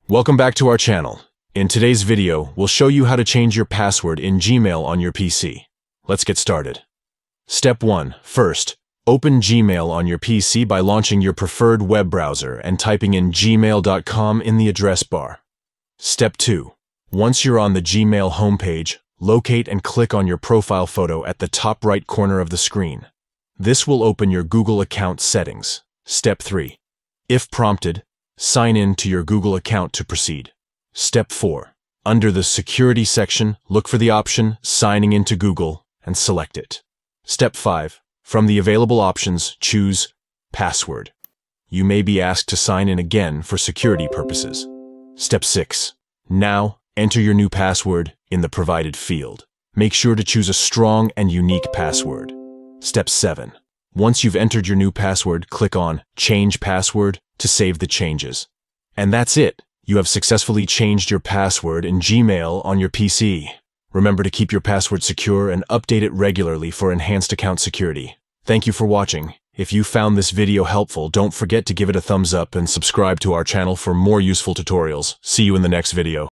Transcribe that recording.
Welcome back to our channel. In today's video, we'll show you how to change your password in Gmail on your PC. Let's get started. Step 1. First, open Gmail on your PC by launching your preferred web browser and typing in gmail.com in the address bar. Step 2. Once you're on the Gmail homepage, locate and click on your profile photo at the top right corner of the screen. This will open your Google account settings. Step 3. If prompted, sign in to your Google account to proceed. Step 4. Under the Security section, look for the option Signing into Google and select it. Step 5. From the available options, choose Password. You may be asked to sign in again for security purposes. Step 6. Now, enter your new password in the provided field. Make sure to choose a strong and unique password. Step 7. Once you've entered your new password, click on Change Password to save the changes. And that's it. You have successfully changed your password in Gmail on your PC. Remember to keep your password secure and update it regularly for enhanced account security. Thank you for watching. If you found this video helpful, don't forget to give it a thumbs up and subscribe to our channel for more useful tutorials. See you in the next video.